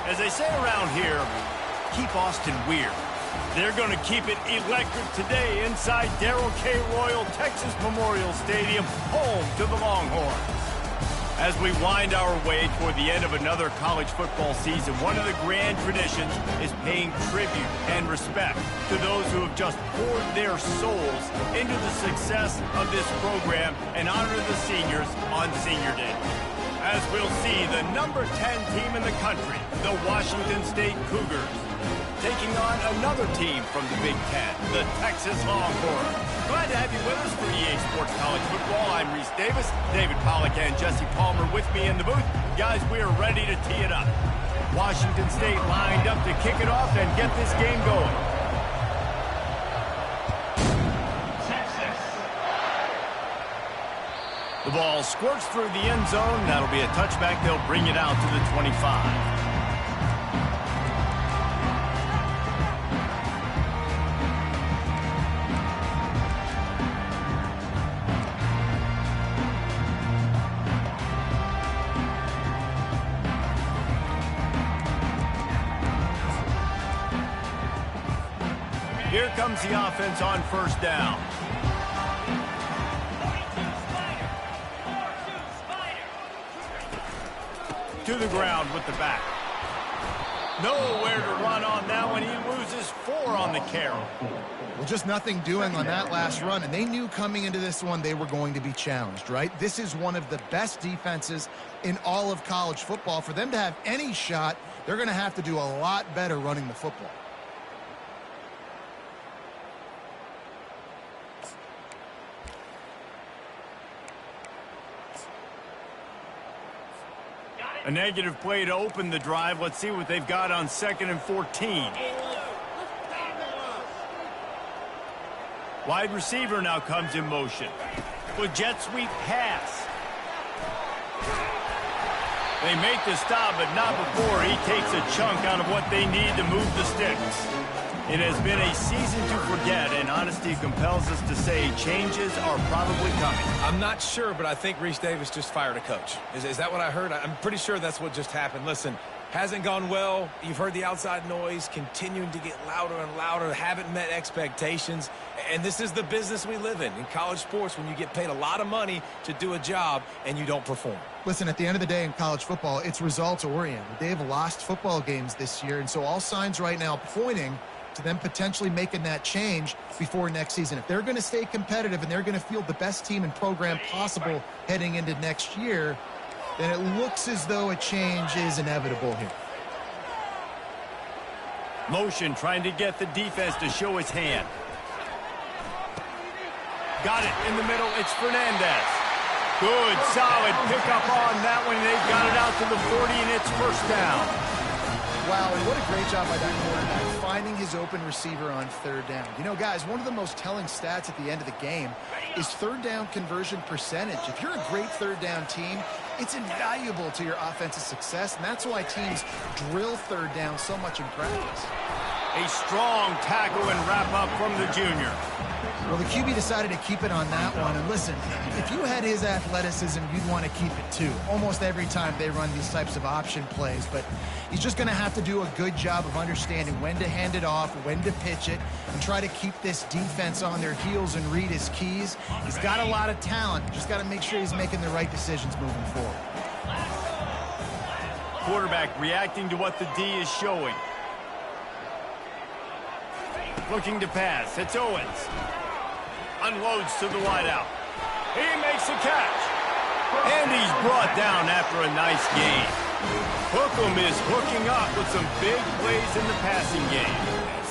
As they say around here, keep Austin weird. They're going to keep it electric today inside Darrell K. Royal Texas Memorial Stadium, home to the Longhorns. As we wind our way toward the end of another college football season, one of the grand traditions is paying tribute and respect to those who have just poured their souls into the success of this program and honor the seniors on Senior Day. As we'll see, the number 10 team in the country, the Washington State Cougars, taking on another team from the Big Ten, the Texas Longhorns. Glad to have you with us for EA Sports College Football. I'm Reese Davis, David Pollack and Jesse Palmer with me in the booth. Guys, we are ready to tee it up. Washington State lined up to kick it off and get this game going. The ball squirts through the end zone. That'll be a touchback. They'll bring it out to the 25. Here comes the offense on first down. To the ground with the back. Nowhere to run on that one. He loses 4 on the carry. Well, just nothing doing on that last run, and they knew coming into this one they were going to be challenged, right? This is one of the best defenses in all of college football. For them to have any shot, they're going to have to do a lot better running the football. A negative play to open the drive. Let's see what they've got on 2nd and 14. Wide receiver now comes in motion. With jet sweep pass. They make the stop, but not before he takes a chunk out of what they need to move the sticks. It has been a season to forget, and honesty compels us to say changes are probably coming. I'm not sure, but I think Reese Davis just fired a coach. Is that what I heard? I'm pretty sure that's what just happened. Listen, hasn't gone well. You've heard the outside noise continuing to get louder and louder. Haven't met expectations. And this is the business we live in college sports, when you get paid a lot of money to do a job and you don't perform. Listen, at the end of the day in college football, it's results-oriented. They have lost football games this year, and so all signs right now pointing to them potentially making that change before next season. If they're going to stay competitive and they're going to field the best team and program possible heading into next year, then it looks as though a change is inevitable here. Motion trying to get the defense to show his hand. Got it in the middle. It's Fernandez. Good, solid pickup on that one. They've got it out to the 40, and it's first down. Wow, and what a great job by that quarterback, finding his open receiver on 3rd down. You know, guys, one of the most telling stats at the end of the game is 3rd down conversion percentage. If you're a great 3rd down team, it's invaluable to your offensive success, and that's why teams drill 3rd down so much in practice. A strong tackle and wrap-up from the junior. Well, the QB decided to keep it on that one. And listen, if you had his athleticism, you'd want to keep it too. Almost every time they run these types of option plays. But he's just going to have to do a good job of understanding when to hand it off, when to pitch it, and try to keep this defense on their heels and read his keys. He's got a lot of talent. Just got to make sure he's making the right decisions moving forward. Quarterback reacting to what the D is showing. Looking to pass. It's Owens. Unloads to the wideout. He makes a catch. And he's brought down after a nice game. Hookem is hooking up with some big plays in the passing game.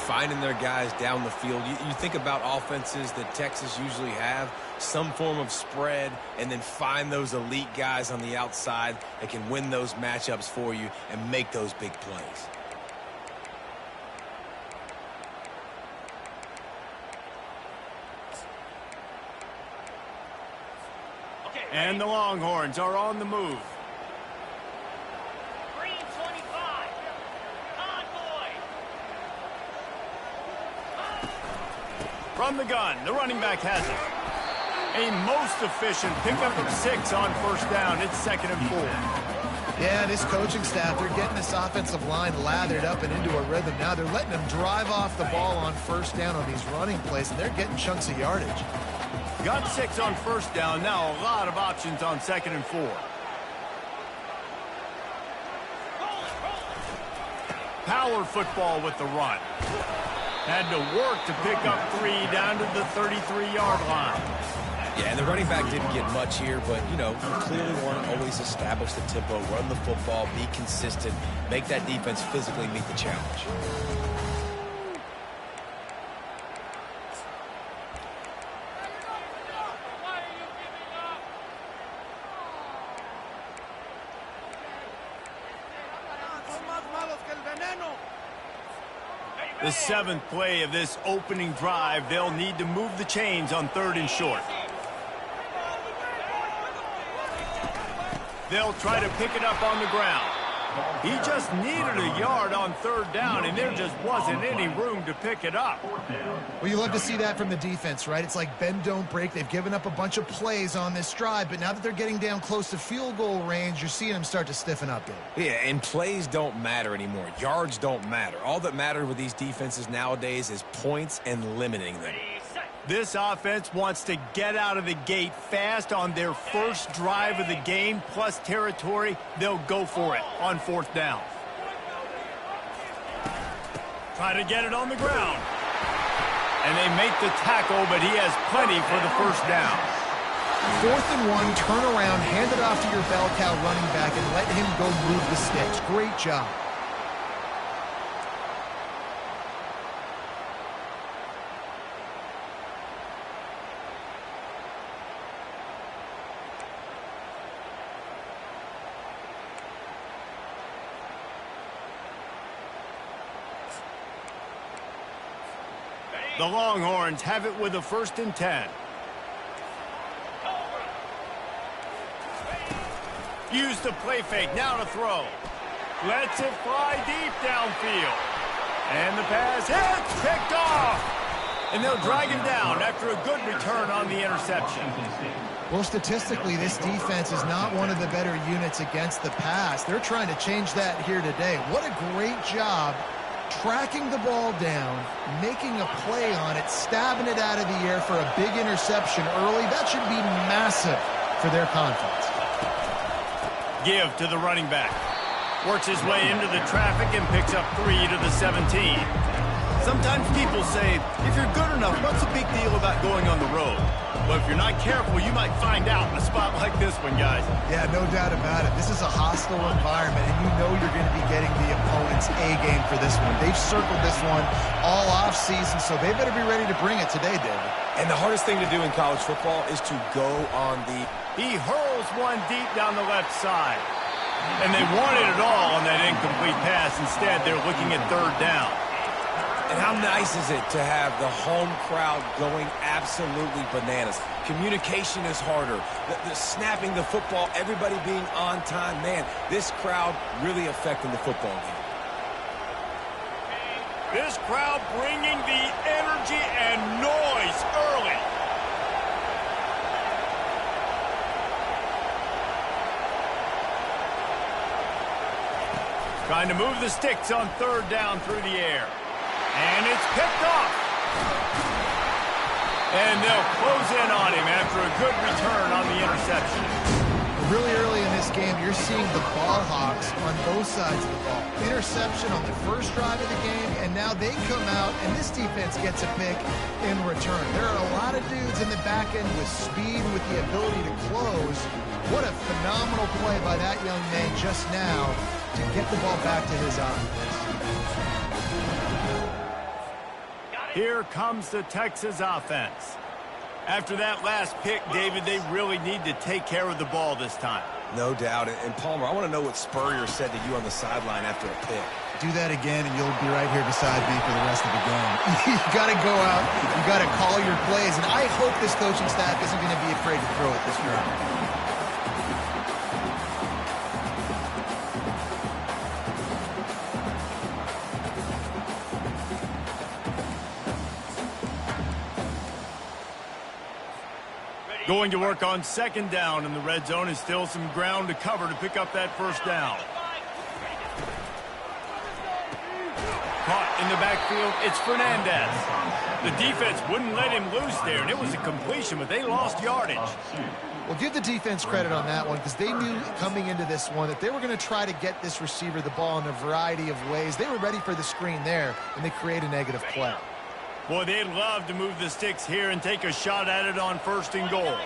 Finding their guys down the field. You think about offenses that Texas usually have, some form of spread, and then find those elite guys on the outside that can win those matchups for you and make those big plays. And the Longhorns are on the move. Green 25. Convoy. From the gun, the running back has it. A most efficient pickup of 6 on first down. It's 2nd and 4. Yeah, this coaching staff, they're getting this offensive line lathered up and into a rhythm. Now they're letting them drive off the ball on first down on these running plays, and they're getting chunks of yardage. Got 6 on first down. Now a lot of options on 2nd and 4. Power football with the run. Had to work to pick up 3 down to the 33-yard line. Yeah, and the running back didn't get much here, but, you know, you clearly want to always establish the tempo, run the football, be consistent, make that defense physically meet the challenge. The 7th play of this opening drive, they'll need to move the chains on 3rd and short. They'll try to pick it up on the ground. He just needed a yard on 3rd down, and there just wasn't any room to pick it up. Well, you love to see that from the defense, right? It's like bend, don't break. They've given up a bunch of plays on this drive, but now that they're getting down close to field goal range, you're seeing them start to stiffen up, Dave. Yeah, and plays don't matter anymore. Yards don't matter. All that matters with these defenses nowadays is points and limiting them. This offense wants to get out of the gate fast on their first drive of the game, plus territory. They'll go for it on 4th down. Try to get it on the ground. And they make the tackle, but he has plenty for the first down. 4th and 1, turn around, hand it off to your bell cow running back, and let him go move the sticks. Great job. The Longhorns have it with a 1st and 10. Use the play fake, now to throw. Lets it fly deep downfield. And the pass hits, picked off. And they'll drag him down after a good return on the interception. Well, statistically, this defense is not one of the better units against the pass. They're trying to change that here today. What a great job tracking the ball down, making a play on it, stabbing it out of the air for a big interception early. That should be massive for their confidence. Give to the running back. Works his way into the traffic and picks up 3 to the 17. Sometimes people say, if you're good enough, what's the big deal about going on the road? But if you're not careful, you might find out in a spot like this one, guys. Yeah, no doubt about it. This is a hostile environment, and you know you're going to be getting the opponent's A-game for this one. They've circled this one all off-season, so they better be ready to bring it today, David. And the hardest thing to do in college football is to go on the... He hurls one deep down the left side. And they wanted it all on that incomplete pass. Instead, they're looking at 3rd down. And how nice is it to have the home crowd going absolutely bananas? Communication is harder. The snapping the football, everybody being on time. Man, this crowd really affecting the football game. This crowd bringing the energy and noise early. Trying to move the sticks on 3rd down through the air. And it's picked off. And they'll close in on him after a good return on the interception. Really early in this game, you're seeing the ball hawks on both sides of the ball. Interception on the first drive of the game, and now they come out, and this defense gets a pick in return. There are a lot of dudes in the back end with speed, with the ability to close. What a phenomenal play by that young man just now to get the ball back to his offense. Here comes the Texas offense. After that last pick, David, they really need to take care of the ball this time. No doubt. And Palmer, I want to know what Spurrier said to you on the sideline after a pick. Do that again, and you'll be right here beside me for the rest of the game. You got to go out. You got to call your plays, and I hope this coaching staff isn't going to be afraid to throw it this round. Going to work on second down in the red zone, and still some ground to cover to pick up that first down. Caught in the backfield, it's Fernandez. The defense wouldn't let him loose there, and it was a completion, but they lost yardage. Well, give the defense credit on that one because they knew coming into this one that they were going to try to get this receiver the ball in a variety of ways. They were ready for the screen there, and they create a negative play. Boy, they'd love to move the sticks here and take a shot at it on first and goal.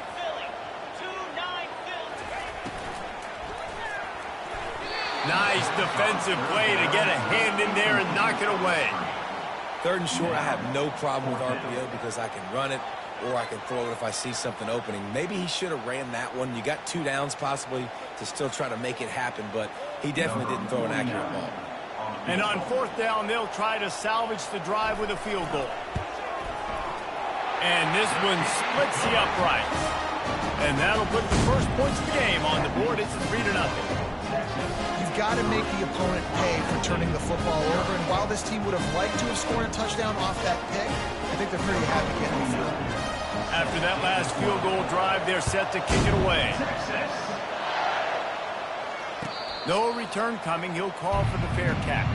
Nice defensive play to get a hand in there and knock it away. Third and short, I have no problem with RPO because I can run it or I can throw it if I see something opening. Maybe he should have ran that one. You got 2 downs possibly to still try to make it happen, but he definitely didn't throw an accurate ball. And on fourth down, they'll try to salvage the drive with a field goal. And this one splits the uprights. And that'll put the first points of the game on the board. It's 3-0. You've got to make the opponent pay for turning the football over. And while this team would have liked to have scored a touchdown off that pick, I think they're pretty happy getting the field. After that last field goal drive, they're set to kick it away. No return coming. He'll call for the fair catch.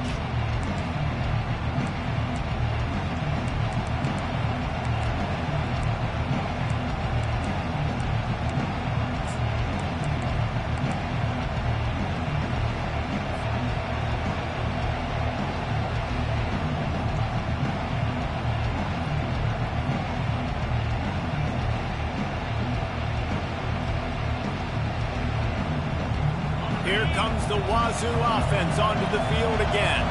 Here comes the Wazoo offense onto the field again.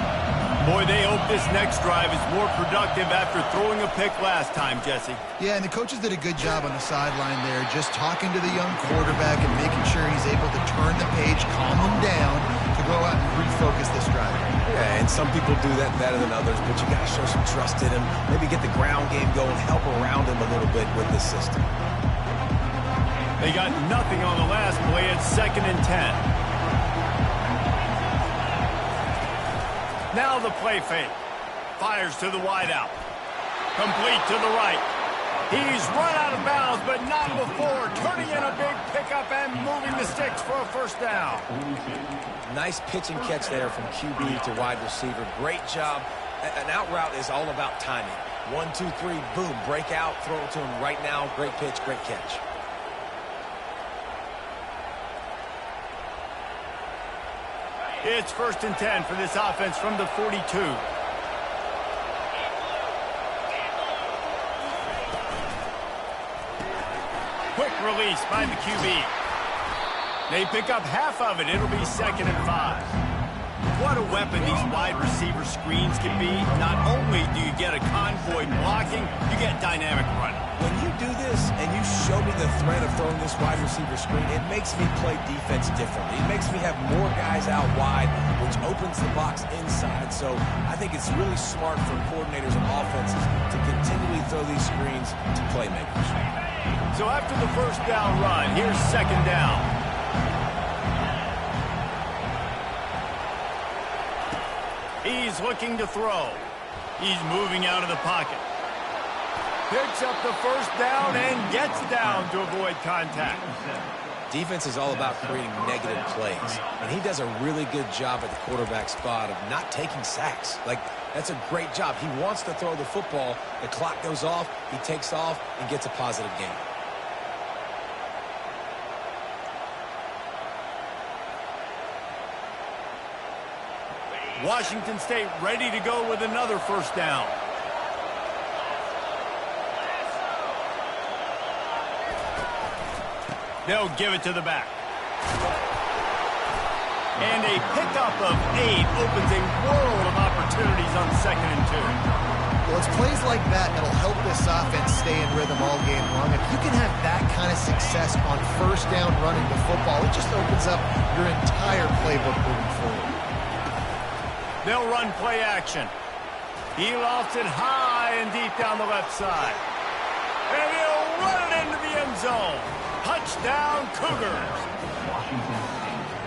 Boy, they hope this next drive is more productive after throwing a pick last time, Jesse. Yeah, and the coaches did a good job on the sideline there, just talking to the young quarterback and making sure he's able to turn the page, calm him down, to go out and refocus this drive. Yeah, and some people do that better than others, but you got to show some trust in him. Maybe get the ground game going, help around him a little bit with this system. They got nothing on the last play. It's 2nd and 10. Now the play fake. Fires to the wideout. Complete to the right. He's run out of bounds, but not before. Turning in a big pickup and moving the sticks for a first down. Nice pitch and catch there from QB to wide receiver. Great job. An out route is all about timing. 1, 2, 3, boom, break out, throw it to him right now. Great pitch, great catch. It's 1st and 10 for this offense from the 42. Quick release by the QB. They pick up half of it. It'll be 2nd and 5. What a weapon these wide receiver screens can be. Not only do you get a convoy blocking, you get dynamic running. When you do this and you show me the threat of throwing this wide receiver screen, it makes me play defense differently. It makes me have more guys out wide, which opens the box inside. So I think it's really smart for coordinators and offenses to continually throw these screens to playmakers. So after the first down run, here's 2nd down. He's looking to throw. He's moving out of the pocket. Picks up the first down and gets down to avoid contact. Defense is all about creating negative plays, and he does a really good job at the quarterback spot of not taking sacks. Like, that's a great job. He wants to throw the football. The clock goes off. He takes off and gets a positive gain. Washington State ready to go with another first down. They'll give it to the back. And a pickup of 8 opens a world of opportunities on 2nd and 2. Well, it's plays like that that'll help this offense stay in rhythm all game long. If you can have that kind of success on first down running the football, it just opens up your entire playbook moving forward. They'll run play action. He lofts it high and deep down the left side. And he'll run it into the end zone. Touchdown, Cougars.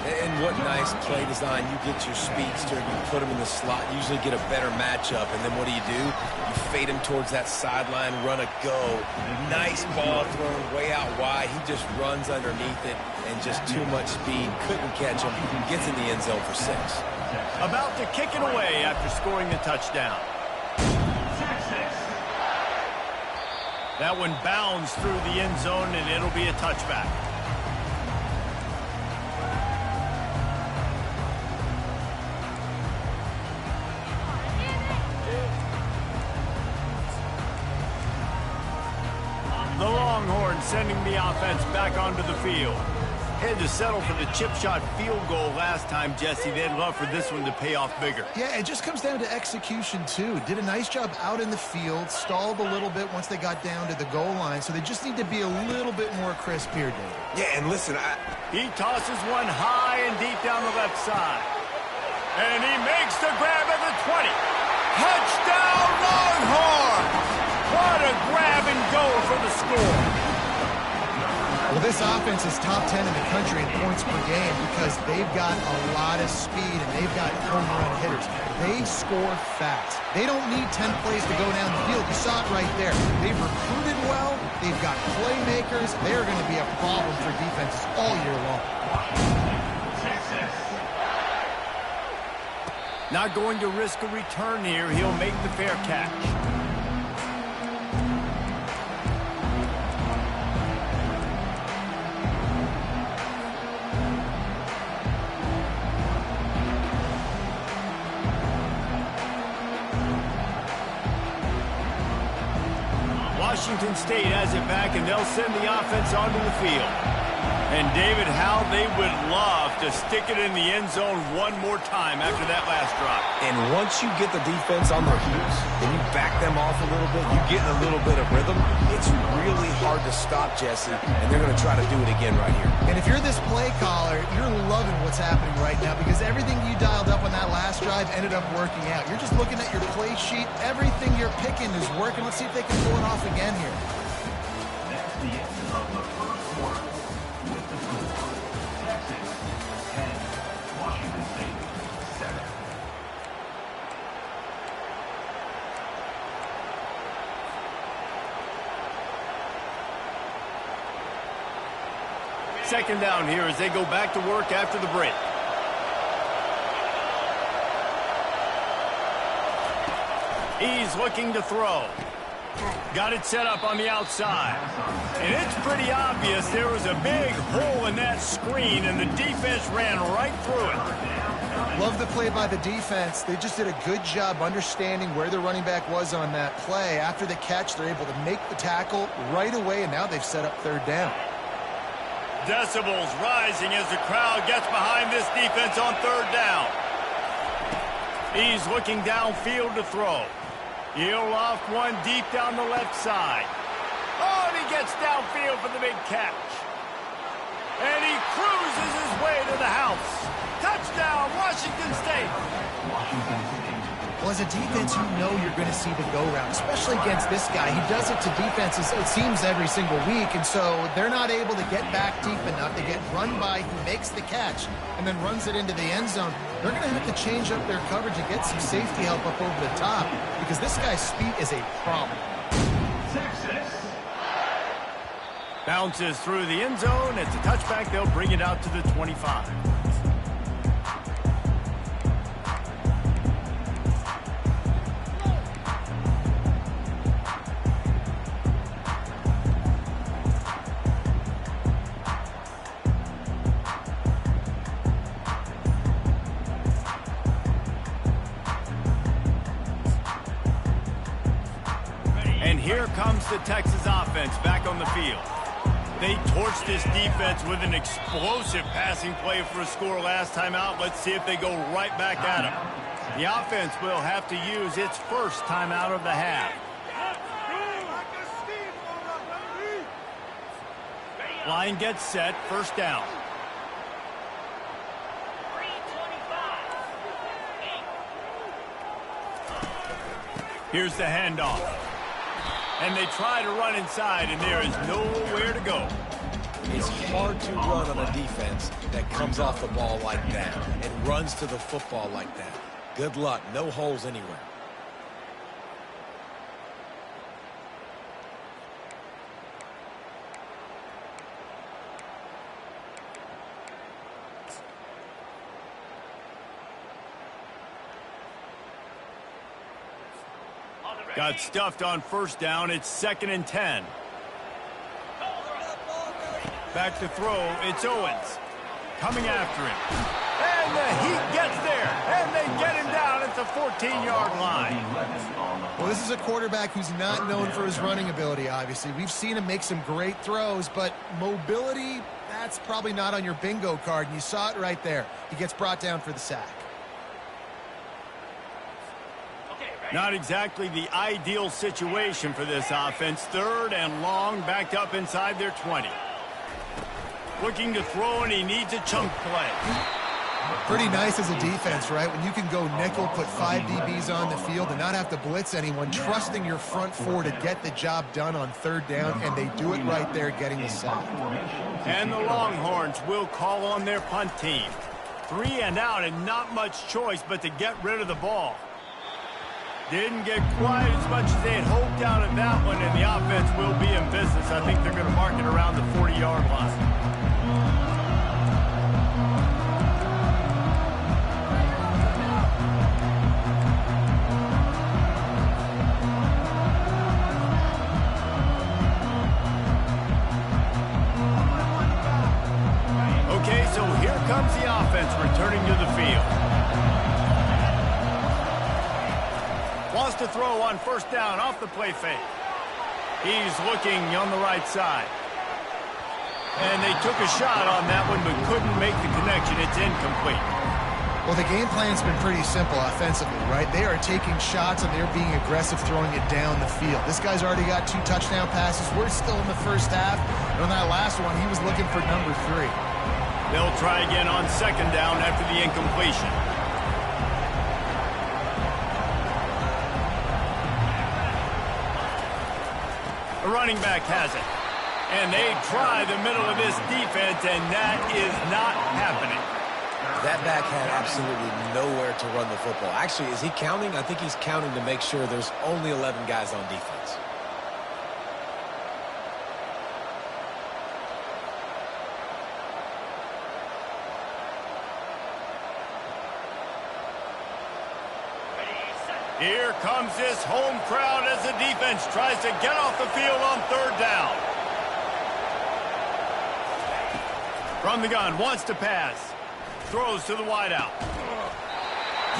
And what nice play design. You get your speedster, you put him in the slot, usually get a better matchup, and then what do? You fade him towards that sideline, run a go. Nice ball thrown way out wide. He just runs underneath it, and just too much speed. Couldn't catch him. Gets in the end zone for 6. About to kick it away after scoring the touchdown. That one bounds through the end zone, and it'll be a touchback. The Longhorns sending the offense back onto the field. Had to settle for the chip shot field goal last time, Jesse. They'd love for this one to pay off bigger. Yeah, it just comes down to execution, too. Did a nice job out in the field, stalled a little bit once they got down to the goal line, so they just need to be a little bit more crisp here, David. Yeah, and listen, he tosses one high and deep down the left side. And he makes the grab at the 20. Touchdown, Longhorns! What a grab and go for the score. Well, this offense is top 10 in the country in points per game because they've got a lot of speed and they've got home run hitters. They score fast. They don't need 10 plays to go down the field. You saw it right there. They've recruited well. They've got playmakers. They're going to be a problem for defenses all year long. Not going to risk a return here. He'll make the fair catch. Washington State has it back, and they'll send the offense onto the field. And, David, how they would love to stick it in the end zone one more time after that last drive. And once you get the defense on their heels and you back them off a little bit, you get in a little bit of rhythm, it's really hard to stop, Jesse, and they're going to try to do it again right here. And if you're this play caller, you're loving what's happening right now because everything you dialed up on that last drive ended up working out. You're just looking at your play sheet. Everything you're picking is working. Let's see if they can pull it off again here. That's the end of the first quarter. With the score, Texas 10, Washington State 7. Second down here as they go back to work after the break. He's looking to throw. Got it set up on the outside. And it's pretty obvious there was a big hole in that screen, and the defense ran right through it. Love the play by the defense. They just did a good job understanding where the running back was on that play. After the catch, they're able to make the tackle right away, and now they've set up third down. Decibels rising as the crowd gets behind this defense on third down. He's looking downfield to throw. He'll loft one deep down the left side. Oh, and he gets downfield for the big catch. And he cruises his way to the house. Touchdown, Washington State. Well, as a defense, you know you're going to see the go-round, especially against this guy. He does it to defenses, it seems, every single week, and so they're not able to get back deep enough. They get run by, he makes the catch, and then runs it into the end zone. They're going to have to change up their coverage and get some safety help up over the top because this guy's speed is a problem. Texas. Bounces through the end zone. It's a touchback. They'll bring it out to the 25. And here comes the Texas offense back on the field. They torched this defense with an explosive passing play for a score last time out. Let's see if they go right back at them. The offense will have to use its first timeout of the half. Line gets set, first down. 3:25. Here's the handoff. And they try to run inside, and there is nowhere to go. It's hard to run on a defense that comes off the ball like that and runs to the football like that. Good luck. No holes anywhere. Got stuffed on first down. It's 2nd and 10. Back to throw. It's Owens. Coming after him. And the Heat gets there. And they get him down at the 14-yard line. Well, this is a quarterback who's not known for his running ability, obviously. We've seen him make some great throws, but mobility, that's probably not on your bingo card. And you saw it right there. He gets brought down for the sack. Not exactly the ideal situation for this offense. 3rd and long, backed up inside their 20. Looking to throw, and he needs a chunk play. Pretty nice as a defense, right? When you can go nickel, put 5 DBs on the field and not have to blitz anyone, trusting your front 4 to get the job done on 3rd down, and they do it right there, getting the sack. And the Longhorns will call on their punt team. 3 and out, and not much choice but to get rid of the ball. Didn't get quite as much as they had hoped out of that one, and the offense will be in business. I think they're going to mark it around the 40-yard line. Okay, so here comes the offense returning to the field. Wants to throw on first down off the play fake. He's looking on the right side. And they took a shot on that one but couldn't make the connection. It's incomplete. Well, the game plan's been pretty simple offensively, right? They are taking shots and they're being aggressive throwing it down the field. This guy's already got 2 touchdown passes. We're still in the first half. And on that last one, he was looking for number 3. They'll try again on 2nd down after the incompletion. The running back has it. And they try the middle of this defense, and that is not happening. That back had absolutely nowhere to run the football. Actually, is he counting? I think he's counting to make sure there's only 11 guys on defense. Here comes this home crowd as the defense tries to get off the field on 3rd down. From the gun, wants to pass. Throws to the wideout.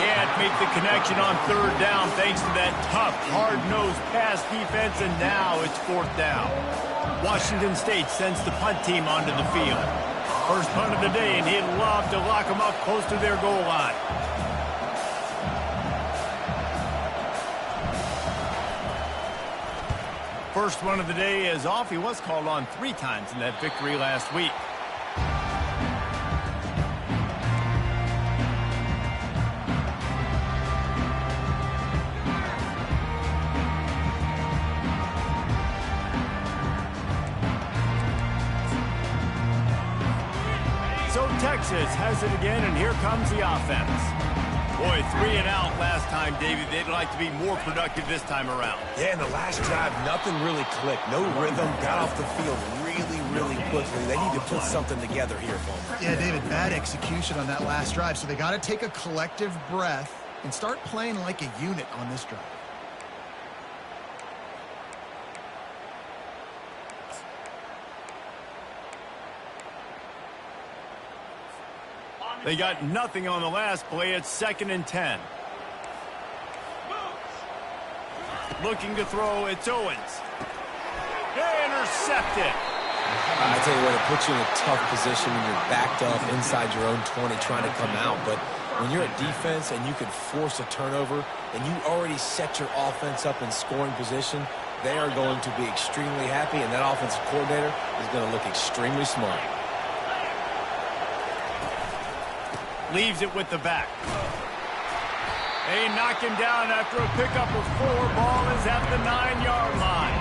Can't make the connection on 3rd down thanks to that tough, hard-nosed pass defense, and now it's 4th down. Washington State sends the punt team onto the field. First punt of the day, and he'd love to lock them up close to their goal line. First one of the day is off. He was called on 3 times in that victory last week. So Texas has it again, and here comes the offense. Boy, 3 and out last time, David. They'd like to be more productive this time around. Yeah, in the last drive, nothing really clicked. No rhythm, got off the field really quickly. They need to put something together here for them. Yeah, David, bad execution on that last drive. So they got to take a collective breath and start playing like a unit on this drive. They got nothing on the last play. It's 2nd and 10. Looking to throw. It's Owens. Intercepted. I tell you what, it puts you in a tough position when you're backed up inside your own 20 trying to come out. But when you're a defense and you can force a turnover and you already set your offense up in scoring position, they are going to be extremely happy, and that offensive coordinator is going to look extremely smart. Leaves it with the back. They knock him down after a pickup of 4. Ball is at the 9-yard line.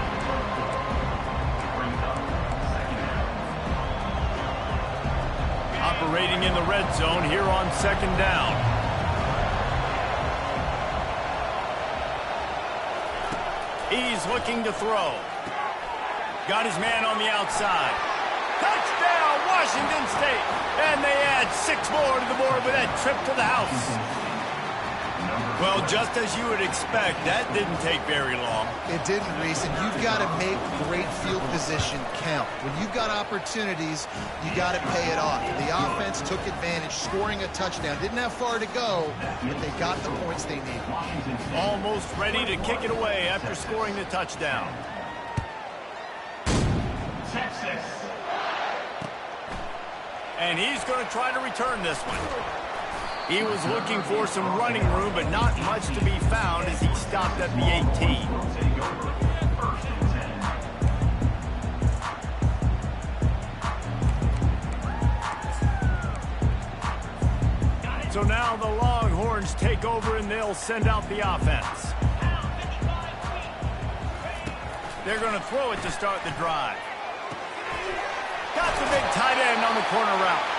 operating in the red zone here on second down. He's looking to throw. Got his man on the outside. Touchdown, Washington State. And they add 6 more to the board with that trip to the house. Well, just as you would expect, that didn't take very long. It didn't, Reese, and you've got to make great field position count. When you've got opportunities, you got to pay it off. The offense took advantage, scoring a touchdown. Didn't have far to go, but they got the points they needed. Almost ready to kick it away after scoring the touchdown. Texas. And he's going to try to return this one. He was looking for some running room, but not much to be found as he stopped at the 18. So now the Longhorns take over and they'll send out the offense. They're going to throw it to start the drive. Got the big tight end on the corner route.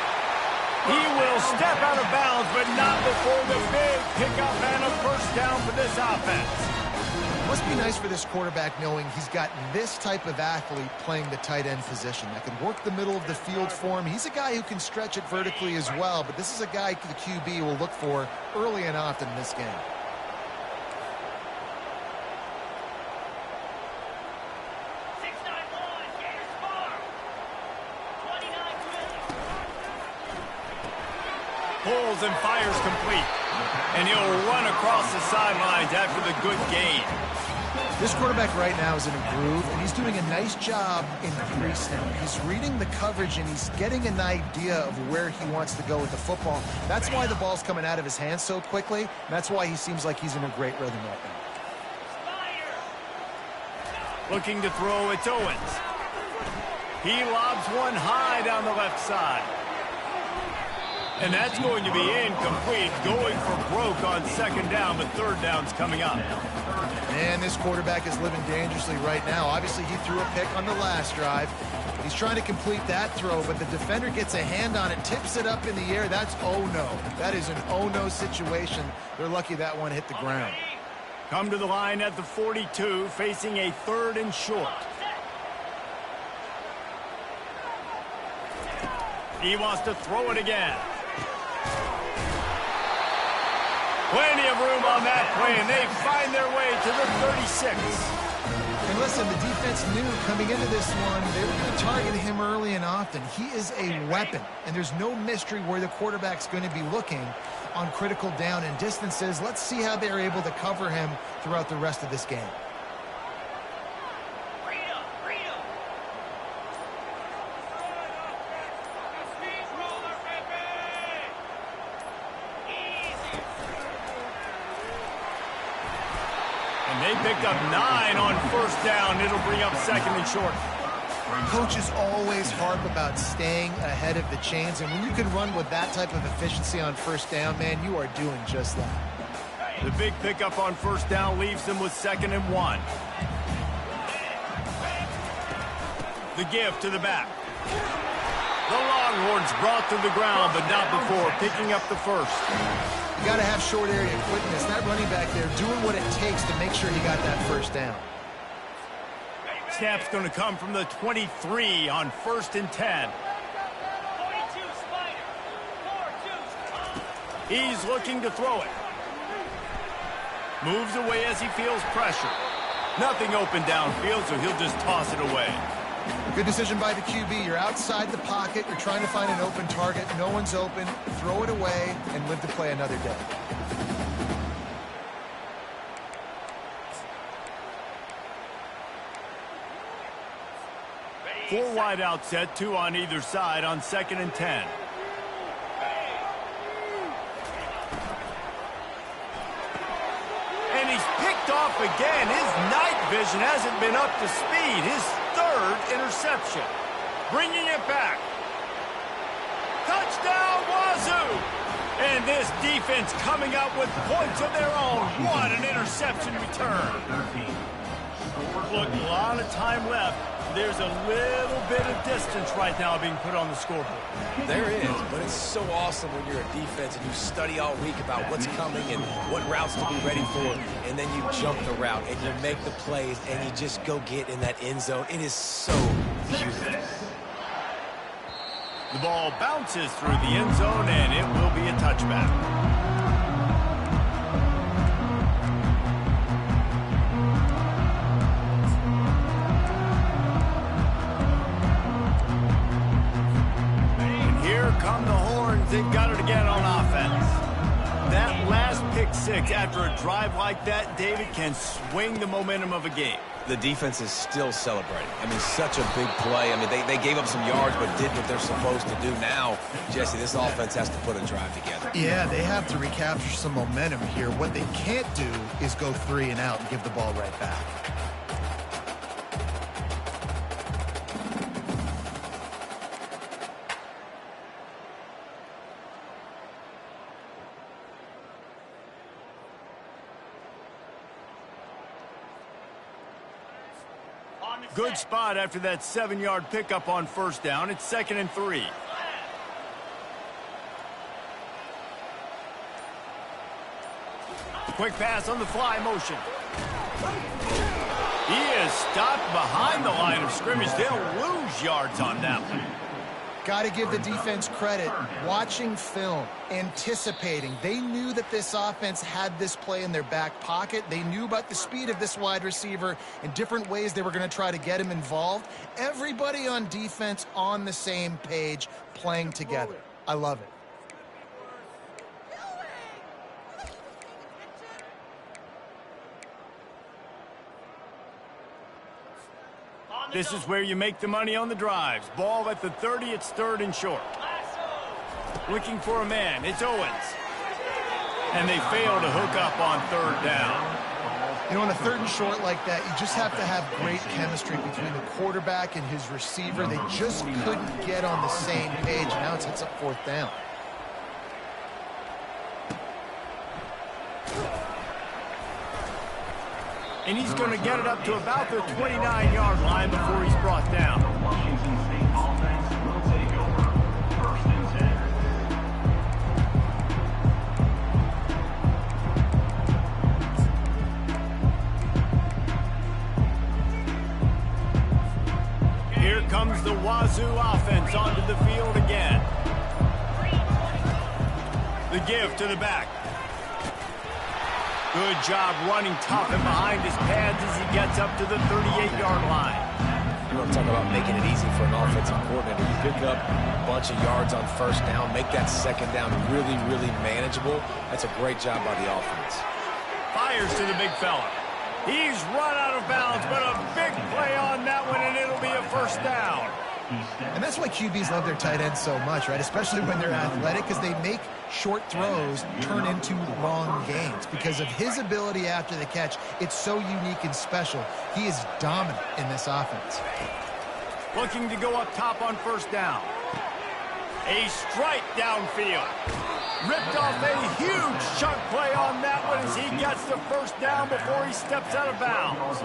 He will step out of bounds, but not before the big pickup and a first down for this offense. Must be nice for this quarterback knowing he's got this type of athlete playing the tight end position that can work the middle of the field for him. He's a guy who can stretch it vertically as well, but this is a guy the QB will look for early and often in this game. Pulls and fires complete. And he'll run across the sidelines after the good gain. This quarterback right now is in a groove, and he's doing a nice job in creasing. He's reading the coverage, and he's getting an idea of where he wants to go with the football. That's why the ball's coming out of his hands so quickly, and that's why he seems like he's in a great rhythm right now. Looking to throw, it's Owens. He lobs one high down the left side. And that's going to be incomplete, going for broke on second down, but third down's coming up. And this quarterback is living dangerously right now. Obviously, he threw a pick on the last drive. He's trying to complete that throw, but the defender gets a hand on it, tips it up in the air. That's oh-no. That is an oh-no situation. They're lucky that one hit the ground. Come to the line at the 42, facing a 3rd and short. He wants to throw it again. Plenty of room on that play, and they find their way to the 36. And listen, the defense knew coming into this one, they were going to target him early and often. He is a weapon, and there's no mystery where the quarterback's going to be looking on critical down and distances. Let's see how they're able to cover him throughout the rest of this game. They picked up 9 on first down. It'll bring up 2nd and short. Coaches always harp about staying ahead of the chains, and when you can run with that type of efficiency on first down, man, you are doing just that. The big pickup on first down leaves them with 2nd and 1. The give to the back. The Longhorns brought to the ground, but not before picking up the first. You got to have short area quickness. That running back there doing what it takes to make sure he got that first down. Snap's going to come from the 23 on 1st and 10. He's looking to throw it. Moves away as he feels pressure. Nothing open downfield, so he'll just toss it away. Good decision by the QB. You're outside the pocket. You're trying to find an open target. No one's open. Throw it away and live to play another day. Four wide out set, 2 on either side on 2nd and 10. And he's picked off again. His night vision hasn't been up to speed. His 3rd interception. Bringing it back. Touchdown, Wazoo! And this defense coming up with points of their own. What an interception return. Look, a lot of time left. There's a little bit of distance right now being put on the scoreboard. There is, but it's so awesome when you're a defense and you study all week about what's coming and what routes to be ready for, and then you jump the route and you make the plays and you just go get in that end zone. It is so beautiful. The ball bounces through the end zone, and it will be a touchback. Come the horns, they've got it again on offense. That last pick six after a drive like that, David, can swing the momentum of a game. The defense is still celebrating. I mean, such a big play. I mean, they gave up some yards but did what they're supposed to do. Now, Jesse, this offense has to put a drive together. Yeah, they have to recapture some momentum here. What they can't do is go 3 and out and give the ball right back. Good spot after that 7-yard pickup on first down. It's 2nd and 3. Quick pass on the fly motion. He is stopped behind the line of scrimmage. They'll lose yards on that one. Got to give the defense credit. Watching film, anticipating. They knew that this offense had this play in their back pocket. They knew about the speed of this wide receiver and different ways they were going to try to get him involved. Everybody on defense on the same page, playing together. I love it. This is where you make the money on the drives. Ball at the 30, it's 3rd and short. Looking for a man, it's Owens. And they fail to hook up on 3rd down. You know, on a 3rd and short like that, you just have to have great chemistry between the quarterback and his receiver. They just couldn't get on the same page. Now it's up 4th down. And he's going to get it up to about the 29-yard line before he's brought down. Washington State offense will take over. 1st and 10. Here comes the Wazoo offense onto the field again. The give to the back. Good job running tough and behind his pads as he gets up to the 38-yard line. You want to talk about making it easy for an offensive coordinator. You pick up a bunch of yards on first down, make that 2nd down really, really manageable. That's a great job by the offense. Fires to the big fella. He's run out of bounds, but a big play on that one, and it'll be a 1st down. And that's why QBs love their tight ends so much, right? Especially when they're athletic, because they make short throws turn into long gains. Because of his ability after the catch, it's so unique and special. He is dominant in this offense. Looking to go up top on 1st down. A strike downfield. Ripped off a huge chunk play on that one as he gets the 1st down before he steps out of bounds.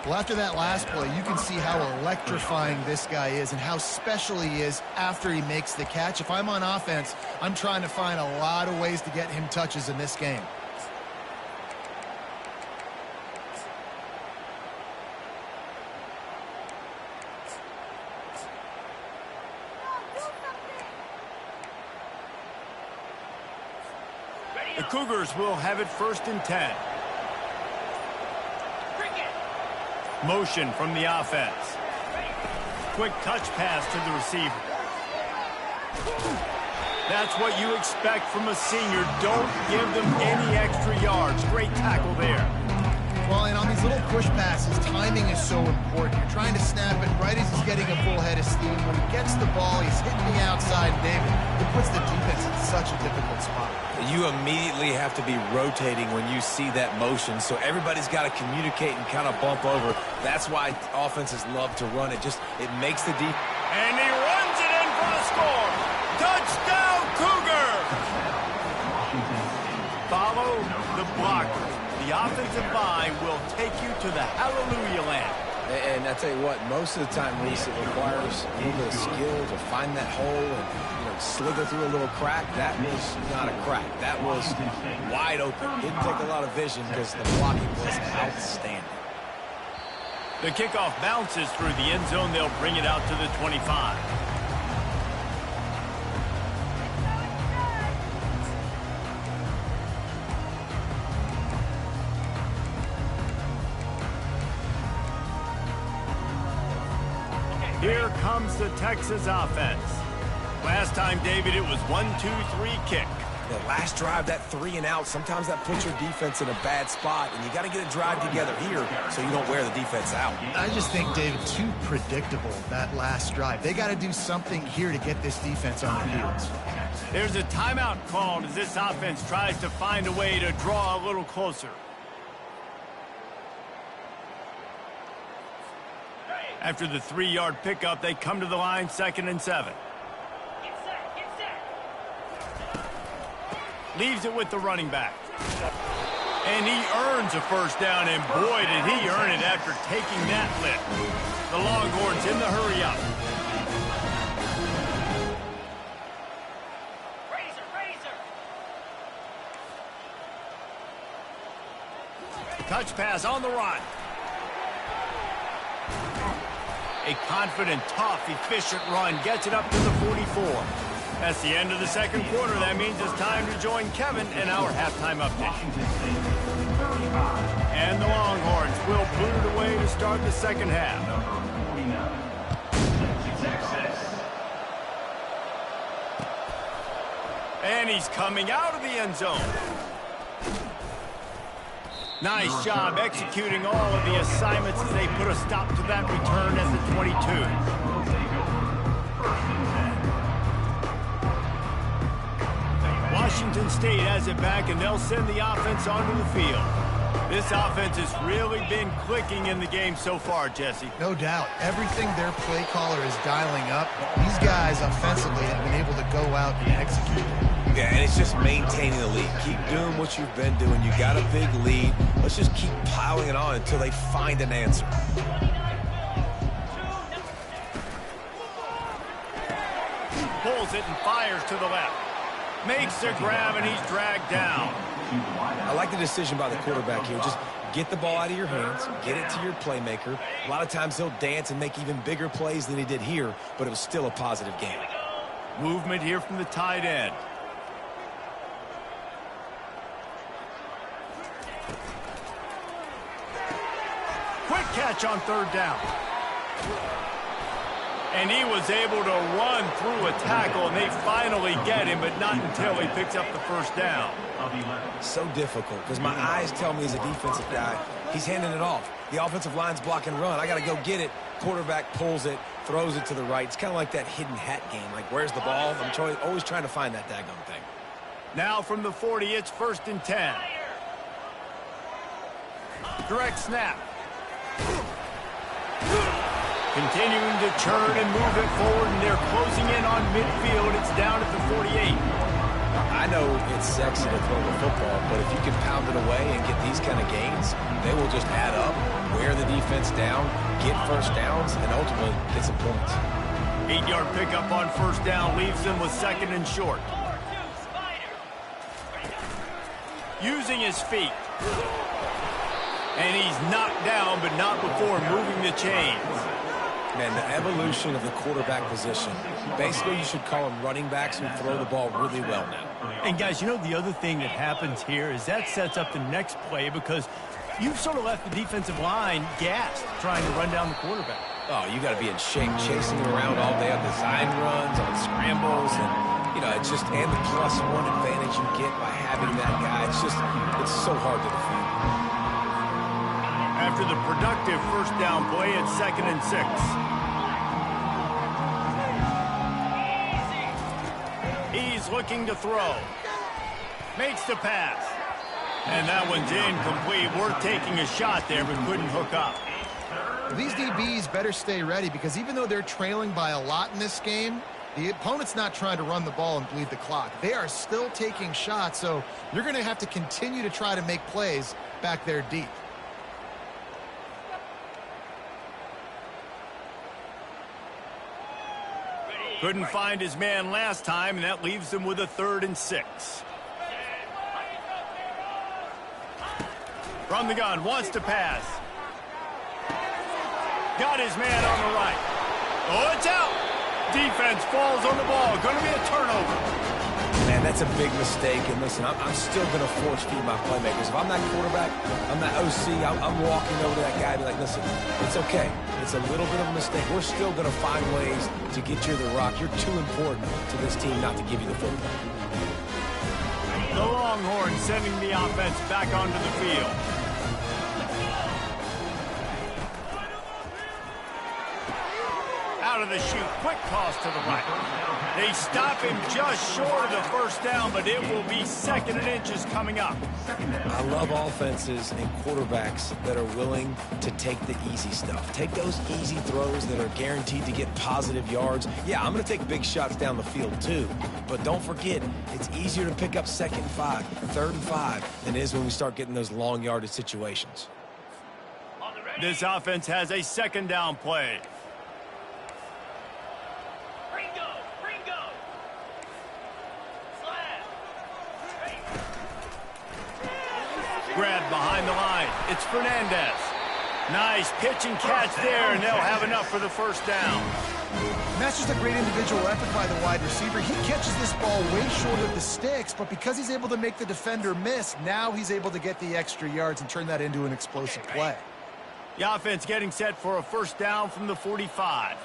Well, after that last play, you can see how electrifying this guy is and how special he is after he makes the catch. If I'm on offense, I'm trying to find a lot of ways to get him touches in this game. The Cougars will have it 1st and 10. Motion from the offense. Quick touch pass to the receiver. That's what you expect from a senior. Don't give them any extra yards. Great tackle there. Well, and on these little push passes, timing is so important. You're trying to snap it right as he's getting a full head of steam. When he gets the ball, he's hitting the outside, David. It puts the defense in such a difficult spot. You immediately have to be rotating when you see that motion, so everybody's got to communicate and kind of bump over. That's why offenses love to run it. It makes the deep. And he runs it in for the score. Touchdown, Cougars! Follow the blocker. The offensive line will take you to the hallelujah land. And I tell you what, most of the time, Reese, it requires a little bit of skill to find that hole and, slither through a little crack. That was not a crack. That was wide open. Didn't take a lot of vision because the blocking was outstanding. The kickoff bounces through the end zone. They'll bring it out to the 25. Here comes the Texas offense. Last time, David, it was 1-2-3 kick. The last drive, that 3 and out, sometimes that puts your defense in a bad spot, and you got to get a drive together here so you don't wear the defense out. I just think, David, too predictable, that last drive. They got to do something here to get this defense on their heels. There's a timeout called as this offense tries to find a way to draw a little closer. After the 3-yard pickup, they come to the line, 2nd and 7. Leaves it with the running back. And he earns a first down, and boy, did he earn it after taking that lift. The Longhorns in the hurry up. Touch pass on the run. A confident, tough, efficient run gets it up to the 44. That's the end of the second quarter. That means it's time to join Kevin in our halftime update. And the Longhorns will boot it away to start the second half. And he's coming out of the end zone. Nice job executing all of the assignments as they put a stop to that return at the 22. Washington State has it back, and they'll send the offense onto the field. This offense has really been clicking in the game so far, Jesse. No doubt. Everything their play caller is dialing up, these guys offensively have been able to go out and execute. Yeah, and it's just maintaining the lead. Keep doing what you've been doing. You got a big lead. Let's just keep piling it on until they find an answer. Pulls it and fires to the left. Makes the grab, and he's dragged down. I like the decision by the quarterback here. Just get the ball out of your hands, get it to your playmaker. A lot of times he'll dance and make even bigger plays than he did here, but it was still a positive game. Movement here from the tight end. Quick catch on 3rd down. And he was able to run through a tackle, and they finally get him, but not until he picks up the first down. So difficult, because my eyes tell me as a defensive guy, he's handing it off. The offensive line's block and run. I got to go get it. Quarterback pulls it, throws it to the right. It's kind of like that hidden hat game. Like, where's the ball? I'm always trying to find that daggone thing. Now from the 40, it's 1st and 10. Direct snap. Continuing to churn and move it forward, and they're closing in on midfield. It's down at the 48. I know it's sexy to throw the football, but if you can pound it away and get these kind of gains, they will just add up, wear the defense down, get first downs, and ultimately get some points. 8-yard pickup on 1st down leaves them with 2nd and short. Using his feet. And he's knocked down, but not before moving the chains. Man, the evolution of the quarterback position. Basically, you should call them running backs who throw the ball really well now. And, guys, you know the other thing that happens here is that sets up the next play because you've sort of left the defensive line gassed trying to run down the quarterback. Oh, you got to be in shape, chasing him around all day on design runs, on scrambles, and, it's just, and the +1 advantage you get by having that guy. It's so hard to defend. After the productive 1st down play, it's 2nd and 6. He's looking to throw. Makes the pass. And that one's incomplete. Worth taking a shot there, but couldn't hook up. These DBs better stay ready because even though they're trailing by a lot in this game, the opponent's not trying to run the ball and bleed the clock. They are still taking shots, so you're going to have to continue to try to make plays back there deep. Couldn't find his man last time, and that leaves him with a 3rd and 6. From the gun, wants to pass. Got his man on the right. Oh, it's out. Defense falls on the ball. Going to be a turnover. Man, that's a big mistake. And listen, I'm still going to force feed my playmakers. If I'm that quarterback, I'm that OC, I'm walking over to that guy and be like, listen, it's okay. It's a little bit of a mistake. We're still going to find ways to get you the rock. You're too important to this team not to give you the football. The Longhorns sending the offense back onto the field. Out of the chute, quick toss to the right. They stop him just short of the first down, but it will be 2nd and inches coming up. I love offenses and quarterbacks that are willing to take the easy stuff. Take those easy throws that are guaranteed to get positive yards. Yeah, I'm going to take big shots down the field too, but don't forget, it's easier to pick up 2nd and 5, 3rd and 5 than it is when we start getting those long yardage situations. This offense has a 2nd down play. Grab behind the line. It's Fernandez. Nice pitch and catch there, and they'll have enough for the 1st down. And that's just a great individual effort by the wide receiver. He catches this ball way short of the sticks, but because he's able to make the defender miss, now he's able to get the extra yards and turn that into an explosive play. The offense getting set for a 1st down from the 45.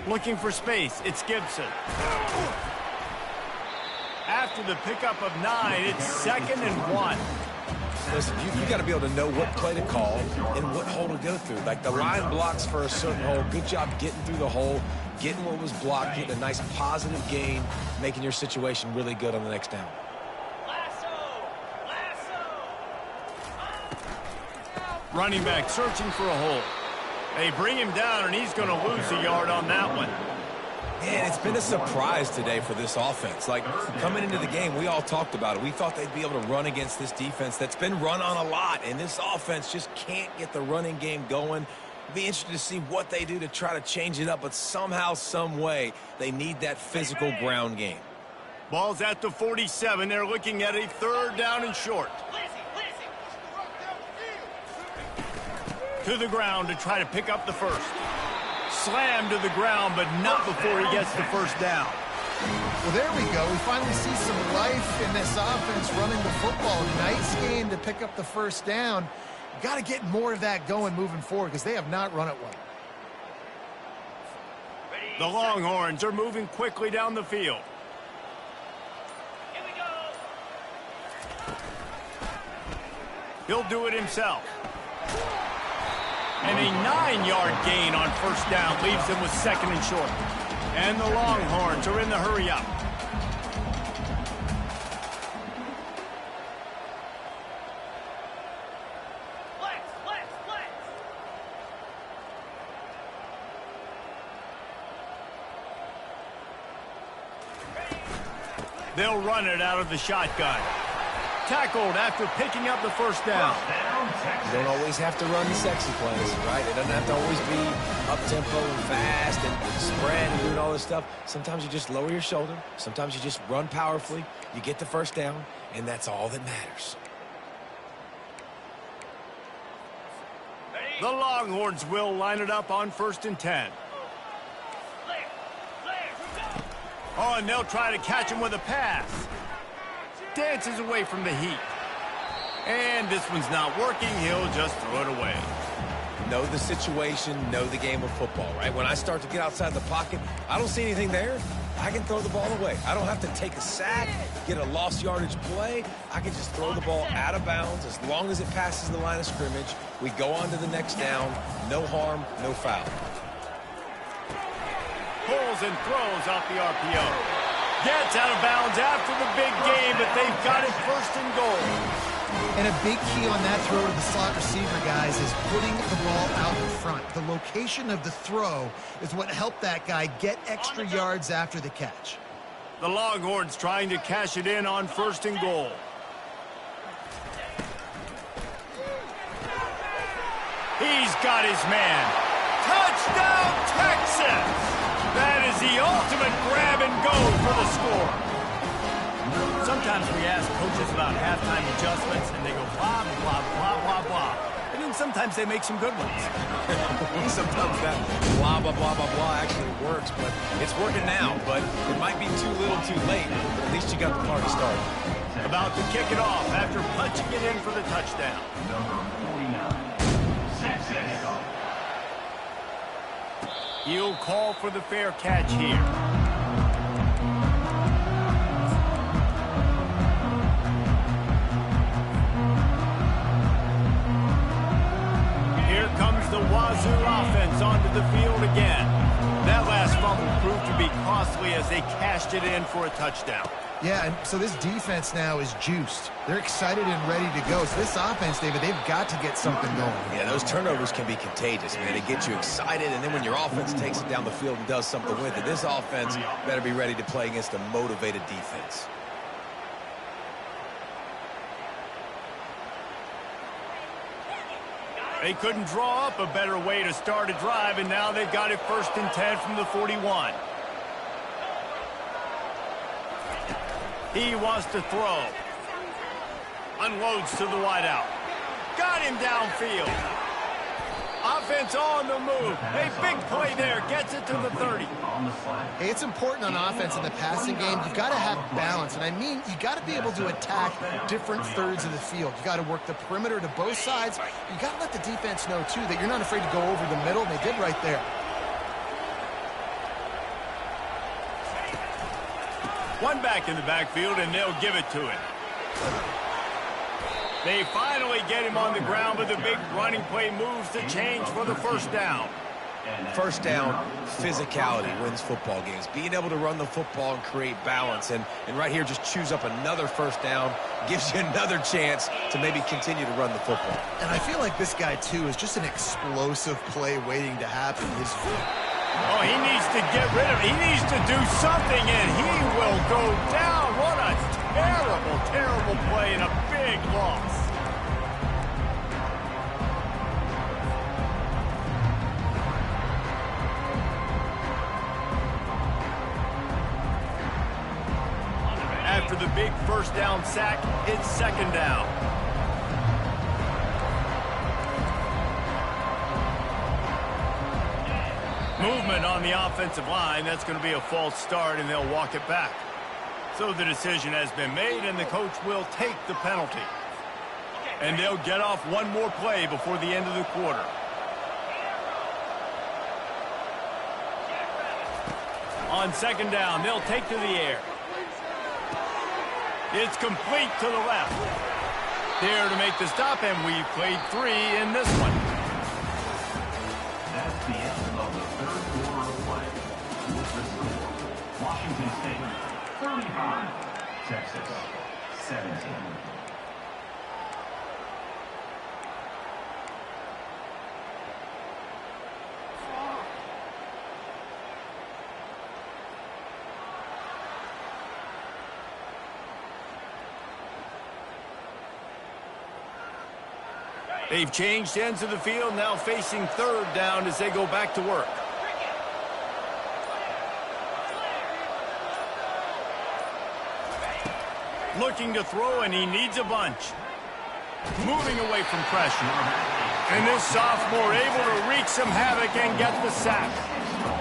Looking for space. It's Gibson. After the pickup of 9, it's 2nd and 1. Listen, you got to be able to know what play to call and what hole to go through. Like the line blocks for a certain hole. Good job getting through the hole, getting what was blocked, getting a nice positive gain, making your situation really good on the next down. Running back searching for a hole. They bring him down, and he's going to lose a yard on that one. Man, it's been a surprise today for this offense. Like, coming into the game, we all talked about it. We thought they'd be able to run against this defense that's been run on a lot, and this offense just can't get the running game going. Be interested to see what they do to try to change it up, but somehow, some way, they need that physical ground game. Ball's at the 47. They're looking at a 3rd down and short. To the ground to try to pick up the 1st. Slammed to the ground, but not before he gets the 1st down. Well, there we go. We finally see some life in this offense running the football. Nice game to pick up the 1st down. Got to get more of that going moving forward because they have not run it well. The Longhorns are moving quickly down the field. He'll do it himself. And a 9-yard gain on 1st down leaves him with 2nd and short. And the Longhorns are in the hurry up. They'll run it out of the shotgun. Tackled after picking up the 1st down. You don't always have to run the sexy plays, right? It doesn't have to always be up-tempo and fast and spread and doing all this stuff. Sometimes you just lower your shoulder. Sometimes you just run powerfully. You get the 1st down, and that's all that matters. The Longhorns will line it up on 1st and 10. Oh, and they'll try to catch him with a pass. Dances away from the heat. And this one's not working. He'll just throw it away. Know the situation, know the game of football, right? When I start to get outside the pocket, I don't see anything there. I can throw the ball away. I don't have to take a sack, get a lost yardage play. I can just throw the ball out of bounds as long as it passes the line of scrimmage. We go on to the next down. No harm, no foul. Pulls and throws off the RPO. Gets out of bounds after the big game, but they've got it 1st and goal. And a big key on that throw to the slot receiver, guys, is putting the ball out in front. The location of the throw is what helped that guy get extra yards after the catch. The Longhorns trying to cash it in on 1st and goal. He's got his man. Touchdown! Touchdown, Texas! That is the ultimate grab and go for the score. Sometimes we ask coaches about halftime adjustments, and they go blah, blah, blah, blah, blah. And then sometimes they make some good ones. Sometimes that blah, blah, blah, blah, blah actually works, but it's working now. But it might be too little too late, but at least you got the party started. About to kick it off after punching it in for the touchdown. Number 49, Texas. He'll call for the fair catch here. Here comes the Wazoo offense onto the field again. That last fumble proved to be costly as they cashed it in for a touchdown. Yeah, and so this defense now is juiced. They're excited and ready to go. So this offense, David, they've got to get something going. Yeah, those turnovers can be contagious, man. They get you excited, and then when your offense takes it down the field and does something with it, this offense better be ready to play against a motivated defense. They couldn't draw up a better way to start a drive, and now they've got it 1st and 10 from the 41. He wants to throw. Unloads to the wideout. Got him downfield. Offense on the move. A big play there. Gets it to the 30. Hey, it's important on offense in the passing game. You've got to have balance. And I mean, you got to be able to attack different thirds of the field. You got to work the perimeter to both sides. You got to let the defense know, too, that you're not afraid to go over the middle. And they did right there. One back in the backfield, and they'll give it to him. They finally get him on the ground, but the big running play moves the change for the 1st down. First down, physicality wins football games. Being able to run the football and create balance. And right here, just choose up another 1st down, gives you another chance to maybe continue to run the football. And I feel like this guy, too, is just an explosive play waiting to happen. Oh, he needs to get rid of it. He needs to do something, and he will go down. What a terrible, terrible play and a big loss. After the big 1st down sack, it's 2nd down. Movement on the offensive line. That's going to be a false start, and they'll walk it back. So the decision has been made, and the coach will take the penalty. And they'll get off one more play before the end of the quarter. On 2nd down, they'll take to the air. It's complete to the left. There to make the stop, and we've played 3 in this one. That's the end of the 3rd quarter of play. With the score, Washington State 35, Texas 17. They've changed ends of the field, now facing 3rd down as they go back to work. Looking to throw, and he needs a bunch. Moving away from pressure. And this sophomore able to wreak some havoc and get the sack.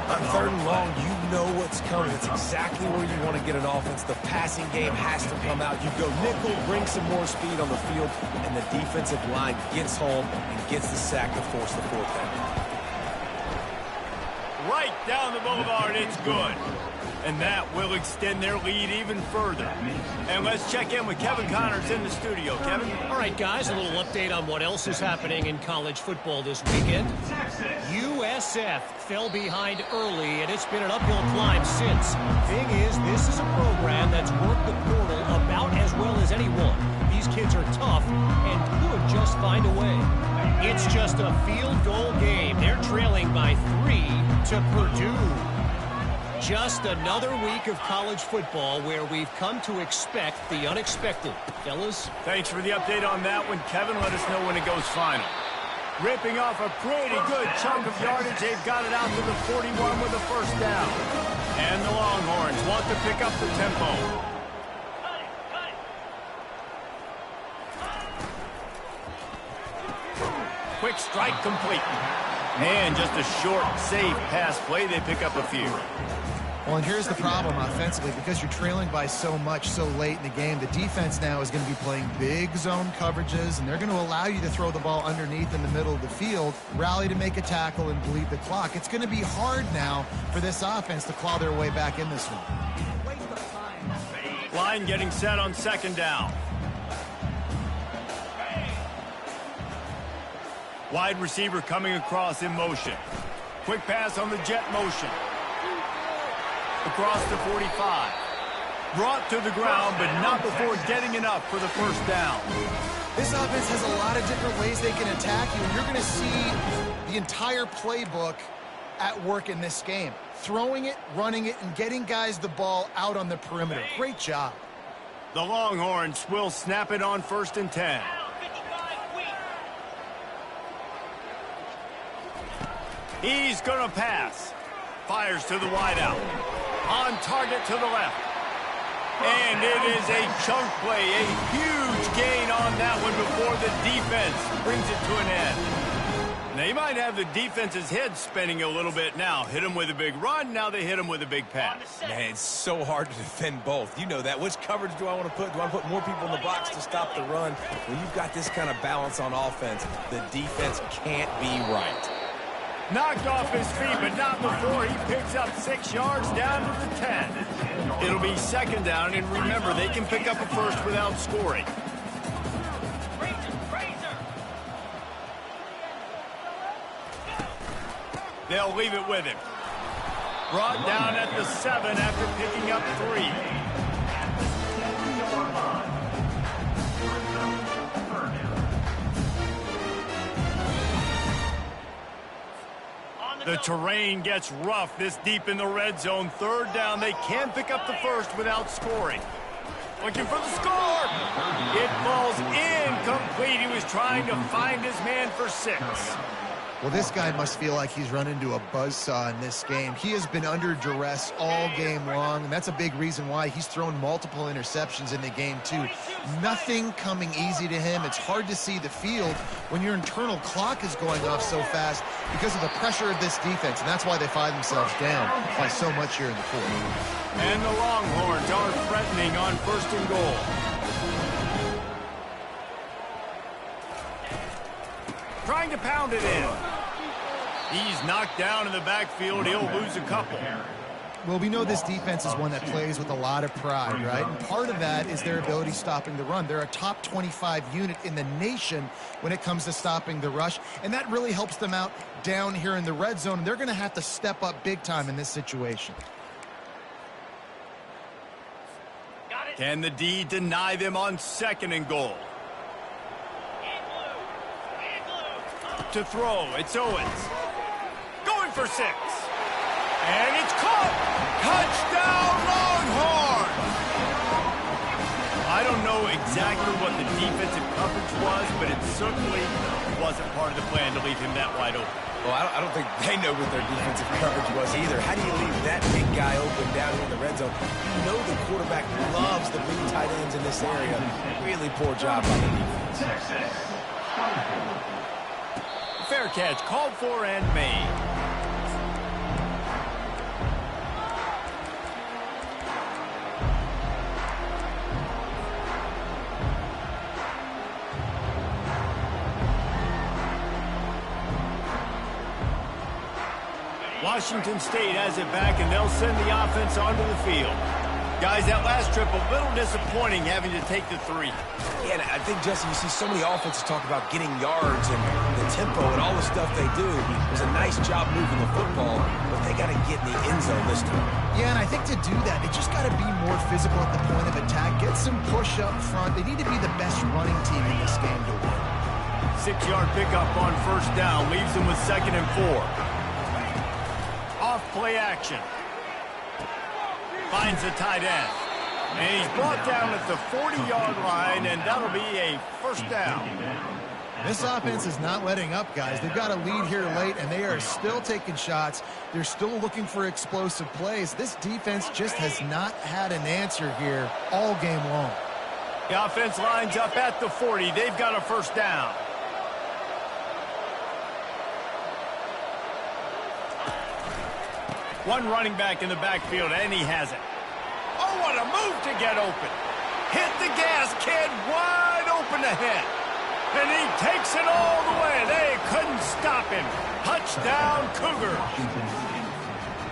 On 3rd and long, you know what's coming. It's exactly where you want to get an offense. The passing game has to come out. You go nickel, bring some more speed on the field, and the defensive line gets home and gets the sack to force the 4th down. Right down the boulevard, it's good. And that will extend their lead even further. And let's check in with Kevin Connors in the studio. Kevin? All right, guys, a little update on what else is happening in college football this weekend. USF fell behind early, and it's been an uphill climb since. Thing is, this is a program that's worked the portal about as well as anyone. These kids are tough and could just find a way. It's just a field goal game. They're trailing by 3 to Purdue. Just another week of college football where we've come to expect the unexpected. Fellas? Thanks for the update on that one, Kevin. Let us know when it goes final. Ripping off a pretty good chunk of yardage. They've got it out to the 41 with a first down. And the Longhorns want to pick up the tempo. Quick strike complete. And just a short, safe pass play. They pick up a few. Well, and here's the problem offensively. Because you're trailing by so much so late in the game, the defense now is going to be playing big zone coverages, and they're going to allow you to throw the ball underneath in the middle of the field, rally to make a tackle, and bleed the clock. It's going to be hard now for this offense to claw their way back in this one. Line getting set on second down. Wide receiver coming across in motion. Quick pass on the jet motion. Across the 45. Brought to the ground, but not before getting enough for the first down. This offense has a lot of different ways they can attack you, and you're going to see the entire playbook at work in this game. Throwing it, running it, and getting guys the ball out on the perimeter. Great job. The Longhorns will snap it on 1st and 10. He's going to pass. Fires to the wideout. On target to the left. And it is a chunk play. A huge gain on that one before the defense brings it to an end. They might have the defense's head spinning a little bit now. Hit him with a big run. Now they hit him with a big pass. Man, it's so hard to defend both. You know that. Which coverage do I want to put? Do I put more people in the box to stop the run? When you've got this kind of balance on offense, the defense can't be right. Knocked off his feet, but not before he picks up 6 yards down to the 10. It'll be second down, and remember, they can pick up a first without scoring. They'll leave it with him. Brought down at the 7 after picking up 3. The terrain gets rough this deep in the red zone. Third down. They can pick up the first without scoring. Looking for the score. It falls incomplete. He was trying to find his man for 6. Well, this guy must feel like he's run into a buzzsaw in this game. He has been under duress all game long, and that's a big reason why he's thrown multiple interceptions in the game, too. Nothing coming easy to him. It's hard to see the field when your internal clock is going off so fast because of the pressure of this defense, and that's why they find themselves down by so much here in the fourth. And the Longhorns are threatening on 1st and goal. Trying to pound it in. He's knocked down in the backfield. He'll lose a couple. Well, we know this defense is one that plays with a lot of pride, right? And part of that is their ability stopping the run. They're a top 25 unit in the nation when it comes to stopping the rush, and that really helps them out down here in the red zone. And they're going to have to step up big time in this situation. Can the D deny them on 2nd and goal? To throw, it's Owens. Going for 6. And it's caught. Touchdown, Longhorns! I don't know exactly what the defensive coverage was, but it certainly wasn't part of the plan to leave him that wide open. Well, I don't think they know what their defensive coverage was either. How do you leave that big guy open down here in the red zone? You know the quarterback loves the big tight ends in this area. Really poor job by the defense. Fair catch, called for and made. Washington State has it back, and they'll send the offense onto the field. Guys, that last trip, a little disappointing having to take the 3. Yeah, and I think, Jesse, you see so many offenses talk about getting yards and the tempo and all the stuff they do. It was a nice job moving the football, but they got to get in the end zone this time. Yeah, and I think to do that, they just got to be more physical at the point of attack. Get some push up front. They need to be the best running team in this game to win. 6-yard pickup on 1st down leaves them with 2nd and 4. Off play action. Finds the tight end. And he's brought down at the 40-yard line, and that'll be a first down. This offense is not letting up, guys. They've got a lead here late, and they are still taking shots. They're still looking for explosive plays. This defense just has not had an answer here all game long. The offense lines up at the 40. They've got a first down. One running back in the backfield, and he has it. Oh, what a move to get open. Hit the gas, kid. Wide open ahead. And he takes it all the way. They couldn't stop him. Touchdown, Cougars.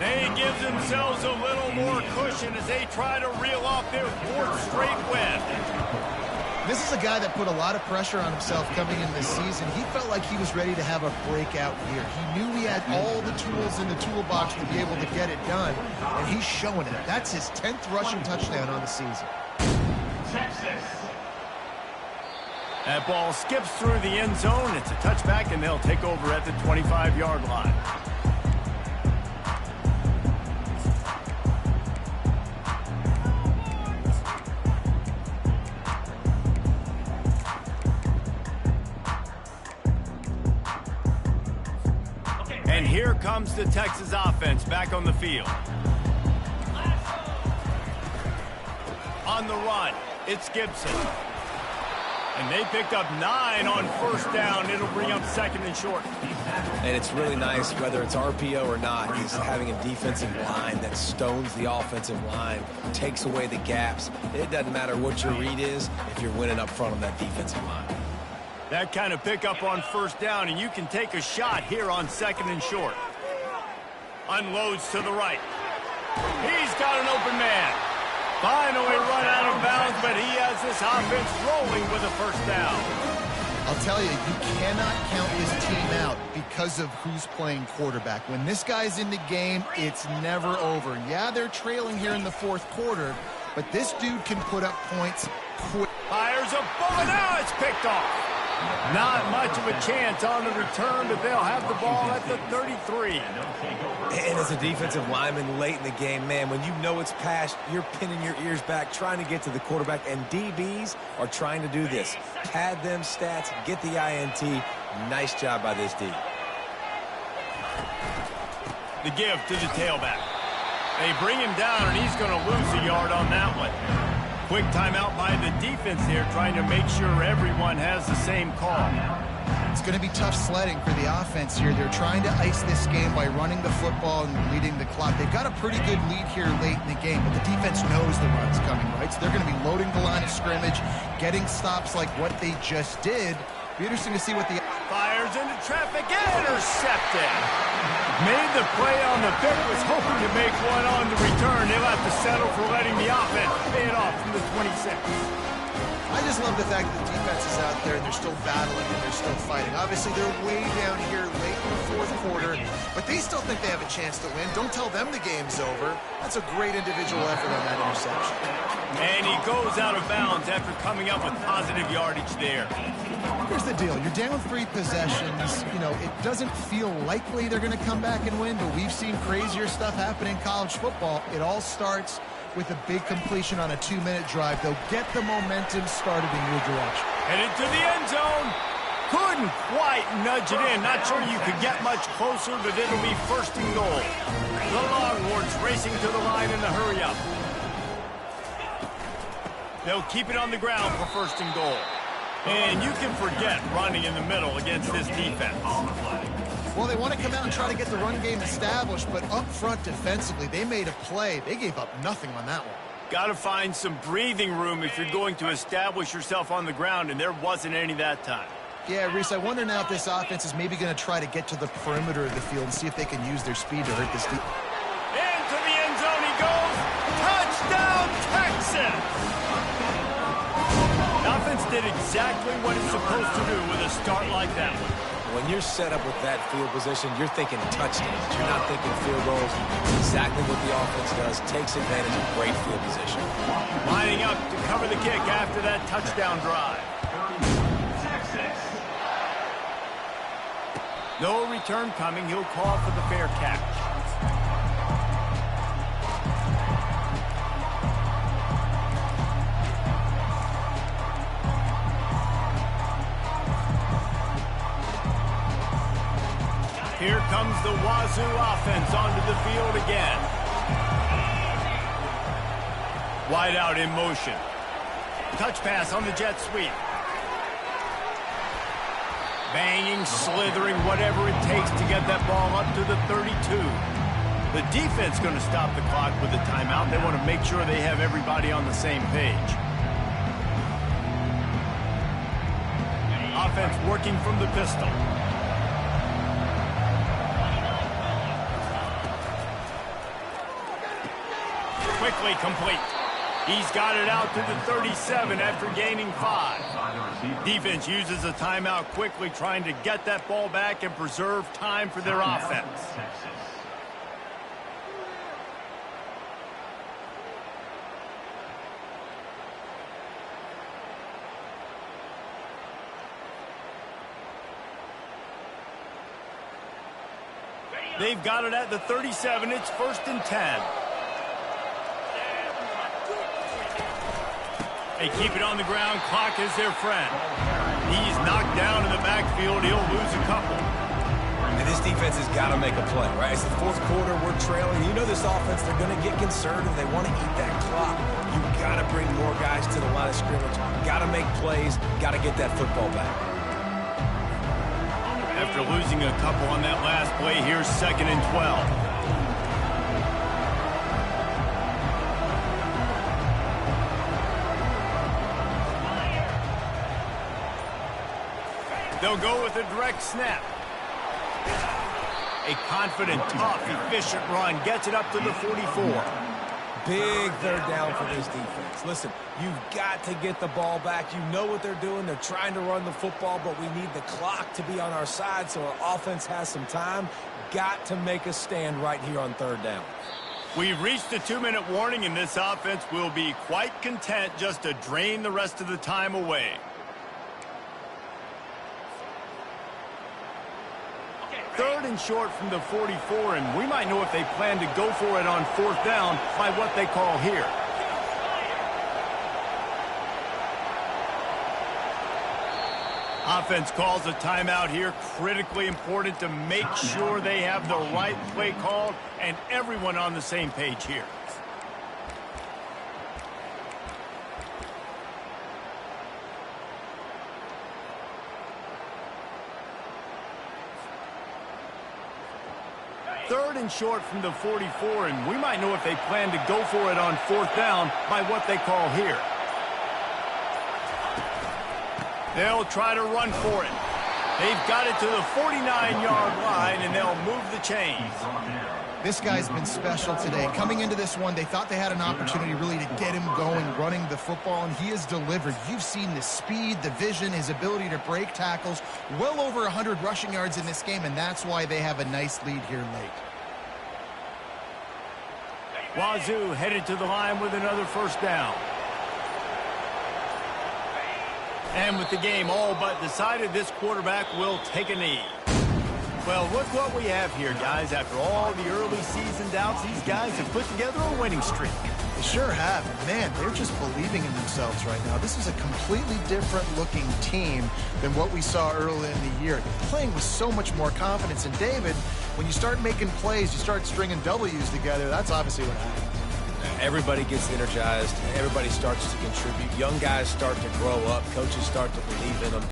They give themselves a little more cushion as they try to reel off their fourth straight win. This is a guy that put a lot of pressure on himself coming in this season. He felt like he was ready to have a breakout year. He knew he had all the tools in the toolbox to be able to get it done, and he's showing it. That's his 10th rushing touchdown on the season. Texas. That ball skips through the end zone. It's a touchback, and they'll take over at the 25-yard line. And here comes the Texas offense back on the field. On the run, it's Gibson. And they picked up 9 on first down. It'll bring up second and short. And it's really nice, whether it's RPO or not, is having a defensive line that stones the offensive line, takes away the gaps. It doesn't matter what your read is if you're winning up front on that defensive line. That kind of pickup on first down, and you can take a shot here on second and short. Unloads to the right. He's got an open man. Finally run out of bounds, but he has this offense rolling with a first down. I'll tell you, you cannot count this team out because of who's playing quarterback. When this guy's in the game, it's never over. Yeah, they're trailing here in the fourth quarter, but this dude can put up points quick. Fires a bullet. Now it's picked off. Not much of a chance on the return, but they'll have the ball at the 33. And as a defensive lineman late in the game, man, when you know it's past, you're pinning your ears back, trying to get to the quarterback, and DBs are trying to do this. Pad them stats, get the INT. Nice job by this D. The give to the tailback. They bring him down, and he's going to lose a yard on that one. Quick timeout by the defense here, trying to make sure everyone has the same call. It's going to be tough sledding for the offense here. They're trying to ice this game by running the football and leading the clock. They've got a pretty good lead here late in the game, but the defense knows the run's coming, right? So they're going to be loading the line of scrimmage, getting stops like what they just did. Be interesting to see what the... Fires into traffic, intercepted. Made the play on the pick, was hoping to make one on the return. They'll have to settle for letting the offense pay it off from the 26. I just love the fact that the defense is out there and they're still battling and they're still fighting. Obviously, they're way down here late in the fourth quarter, but they still think they have a chance to win. Don't tell them the game's over. That's a great individual effort on that interception. And he goes out of bounds after coming up with positive yardage there. Here's the deal. You're down 3 possessions. You know, it doesn't feel likely they're going to come back and win, but we've seen crazier stuff happen in college football. It all starts with a big completion on a 2-minute drive. They'll get the momentum started in your direction. Headed to the end zone. Couldn't quite nudge it in. Not sure you could get much closer, but it'll be first and goal. The Longhorns racing to the line in the hurry-up. They'll keep it on the ground for first and goal. And you can forget running in the middle against this defense. Well, they want to come out and try to get the run game established, but up front defensively, they made a play. They gave up nothing on that one. Got to find some breathing room if you're going to establish yourself on the ground, and there wasn't any that time. Yeah, Reese, I wonder now if this offense is maybe going to try to get to the perimeter of the field and see if they can use their speed to hurt this defense. Into the end zone he goes. Touchdown, Texas! The offense did exactly what it's supposed to do with a start like that one. When you're set up with that field position, you're thinking touchdowns. You're not thinking field goals. It's exactly what the offense does. Takes advantage of great field position. Lining up to cover the kick after that touchdown drive. No return coming. He'll call for the fair catch. comes the Wazoo offense onto the field again. Wide out in motion. Touch pass on the jet sweep. Banging, slithering, whatever it takes to get that ball up to the 32. The defense going to stop the clock with a timeout. They want to make sure they have everybody on the same page. Offense working from the pistol. Quickly complete. He's got it out to the 37 after gaining 5. Defense uses a timeout quickly, trying to get that ball back and preserve time for their offense. They've got it at the 37. It's 1st and 10. They keep it on the ground. Clock is their friend. He's knocked down in the backfield. He'll lose a couple. And this defense has got to make a play, right? It's the 4th quarter. We're trailing. You know this offense, they're going to get conservative. They want to eat that clock. You've got to bring more guys to the line of scrimmage. Got to make plays. Got to get that football back. After losing a couple on that last play, here's 2nd and 12. They'll go with a direct snap. A confident, tough, efficient run gets it up to the 44. Big 3rd down for this defense. Listen, you've got to get the ball back. You know what they're doing. They're trying to run the football, but we need the clock to be on our side so our offense has some time. Got to make a stand right here on 3rd down. We've reached the 2-minute warning, and this offense will be quite content just to drain the rest of the time away. 3rd and short from the 44, and we might know if they plan to go for it on 4th down by what they call here. Offense calls a timeout here. Critically important to make sure they have the right play called and everyone on the same page here. Third and short from the 44, and we might know if they plan to go for it on 4th down by what they call here. They'll try to run for it. They've got it to the 49-yard line, and they'll move the chains. This guy's been special today. Coming into this one, they thought they had an opportunity really to get him going, running the football, and he has delivered. You've seen the speed, the vision, his ability to break tackles. Well over 100 rushing yards in this game, and that's why they have a nice lead here late. Wazoo headed to the line with another 1st down. And with the game all but decided, this quarterback will take a knee. Well, look what we have here, guys. After all the early season doubts, these guys have put together a winning streak. They sure have. Man, they're just believing in themselves right now. This is a completely different-looking team than what we saw early in the year. They're playing with so much more confidence. And, David, when you start making plays, you start stringing W's together, that's obviously what happens. Everybody gets energized. Everybody starts to contribute. Young guys start to grow up. Coaches start to believe in them.